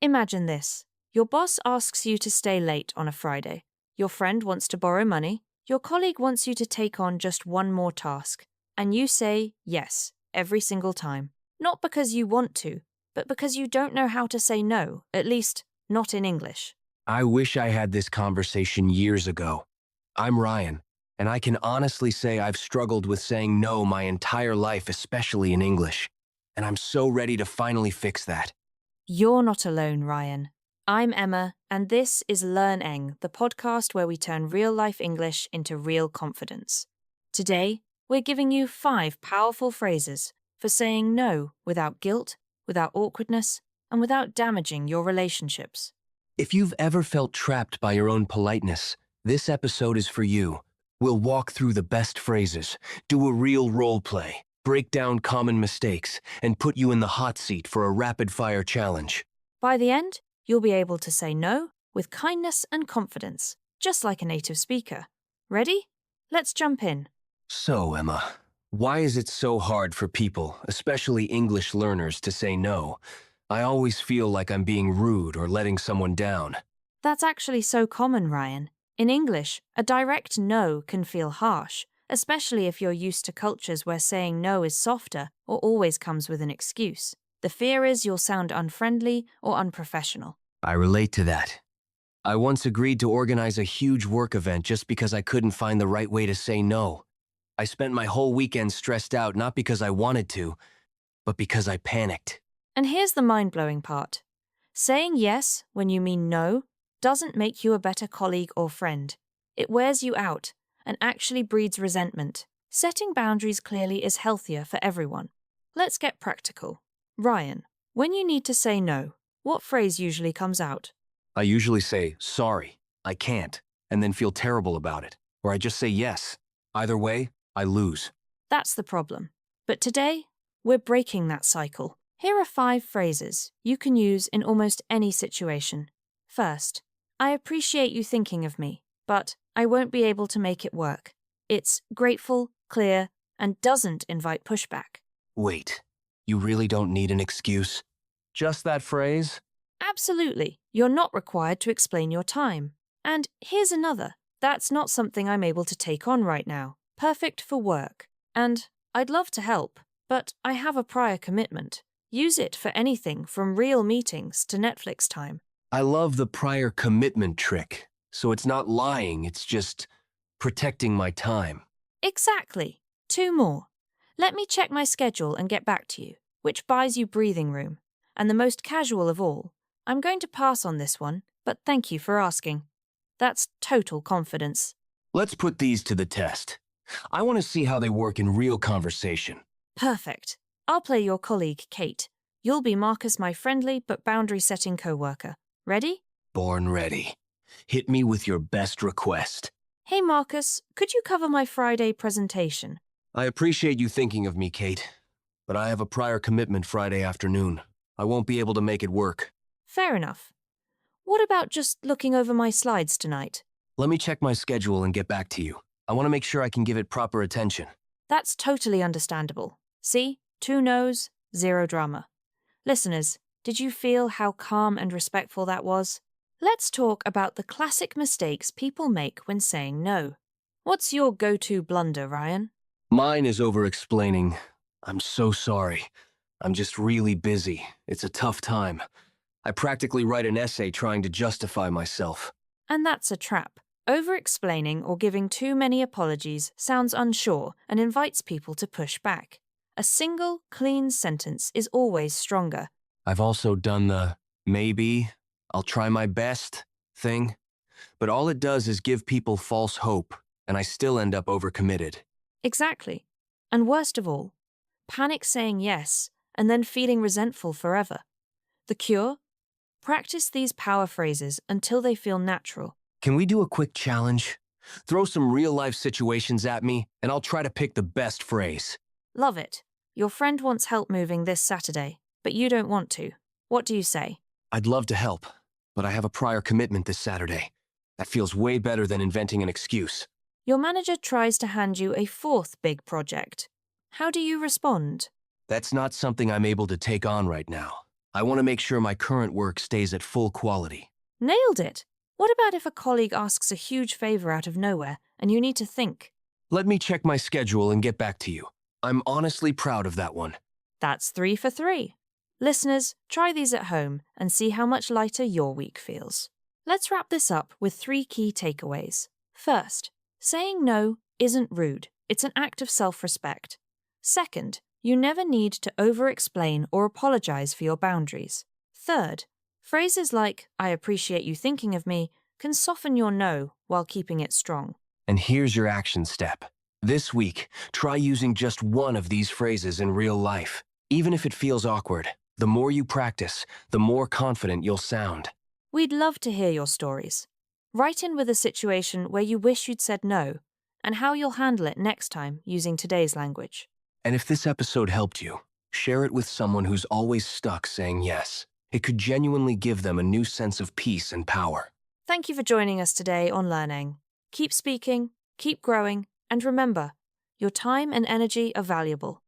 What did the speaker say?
Imagine this. Your boss asks you to stay late on a Friday. Your friend wants to borrow money. Your colleague wants you to take on just one more task. And you say yes every single time. Not because you want to, but because you don't know how to say no, at least not in English. I wish I had this conversation years ago. I'm Ryan, and I can honestly say I've struggled with saying no my entire life, especially in English. And I'm so ready to finally fix that. You're not alone, Ryan. I'm Emma, and this is LearnEng, the podcast where we turn real-life English into real confidence. Today, we're giving you 5 powerful phrases for saying no without guilt, without awkwardness, and without damaging your relationships. If you've ever felt trapped by your own politeness, this episode is for you. We'll walk through the best phrases, do a real role play, break down common mistakes, and put you in the hot seat for a rapid-fire challenge. By the end, you'll be able to say no with kindness and confidence, just like a native speaker. Ready? Let's jump in. So, Emma, why is it so hard for people, especially English learners, to say no? I always feel like I'm being rude or letting someone down. That's actually so common, Ryan. In English, a direct no can feel harsh, especially if you're used to cultures where saying no is softer or always comes with an excuse. The fear is you'll sound unfriendly or unprofessional. I relate to that. I once agreed to organize a huge work event just because I couldn't find the right way to say no. I spent my whole weekend stressed out not because I wanted to, but because I panicked. And here's the mind-blowing part. Saying yes when you mean no doesn't make you a better colleague or friend. It wears you out and actually breeds resentment. Setting boundaries clearly is healthier for everyone. Let's get practical. Ryan, when you need to say no, what phrase usually comes out? I usually say, sorry, I can't, and then feel terrible about it. Or I just say yes. Either way, I lose. That's the problem. But today, we're breaking that cycle. Here are 5 phrases you can use in almost any situation. First, I appreciate you thinking of me, but I won't be able to make it work. It's grateful, clear, and doesn't invite pushback. Wait, you really don't need an excuse? Just that phrase? Absolutely. You're not required to explain your time. And here's another. That's not something I'm able to take on right now. Perfect for work. And I'd love to help, but I have a prior commitment. Use it for anything from real meetings to Netflix time. I love the prior commitment trick. So it's not lying, it's just protecting my time. Exactly. 2 more. Let me check my schedule and get back to you, which buys you breathing room. And the most casual of all, I'm going to pass on this one, but thank you for asking. That's total confidence. Let's put these to the test. I want to see how they work in real conversation. Perfect. I'll play your colleague, Kate. You'll be Marcus, my friendly but boundary-setting coworker. Ready? Born ready. Hit me with your best request. Hey, Marcus, could you cover my Friday presentation? I appreciate you thinking of me, Kate, but I have a prior commitment Friday afternoon. I won't be able to make it work. Fair enough. What about just looking over my slides tonight? Let me check my schedule and get back to you. I want to make sure I can give it proper attention. That's totally understandable. See? 2 no's, 0 drama. Listeners, did you feel how calm and respectful that was? Let's talk about the classic mistakes people make when saying no. What's your go-to blunder, Ryan? Mine is over-explaining. I'm so sorry. I'm just really busy. It's a tough time. I practically write an essay trying to justify myself. And that's a trap. Over-explaining or giving too many apologies sounds unsure and invites people to push back. A single, clean sentence is always stronger. I've also done the maybe, I'll try my best thing, but all it does is give people false hope, and I still end up overcommitted. Exactly. And worst of all, panic saying yes and then feeling resentful forever. The cure? Practice these power phrases until they feel natural. Can we do a quick challenge? Throw some real-life situations at me, and I'll try to pick the best phrase. Love it. Your friend wants help moving this Saturday, but you don't want to. What do you say? I'd love to help, but I have a prior commitment this Saturday. That feels way better than inventing an excuse. Your manager tries to hand you a 4th big project. How do you respond? That's not something I'm able to take on right now. I want to make sure my current work stays at full quality. Nailed it! What about if a colleague asks a huge favor out of nowhere and you need to think? Let me check my schedule and get back to you. I'm honestly proud of that one. That's 3 for 3. Listeners, try these at home and see how much lighter your week feels. Let's wrap this up with 3 key takeaways. First, saying no isn't rude, it's an act of self-respect. Second, you never need to over-explain or apologize for your boundaries. Third, phrases like, I appreciate you thinking of me, can soften your no while keeping it strong. And here's your action step. This week, try using just one of these phrases in real life. Even if it feels awkward, the more you practice, the more confident you'll sound. We'd love to hear your stories. Write in with a situation where you wish you'd said no, and how you'll handle it next time using today's language. And if this episode helped you, share it with someone who's always stuck saying yes. It could genuinely give them a new sense of peace and power. Thank you for joining us today on LearnEng. Keep speaking, keep growing, and remember, your time and energy are valuable.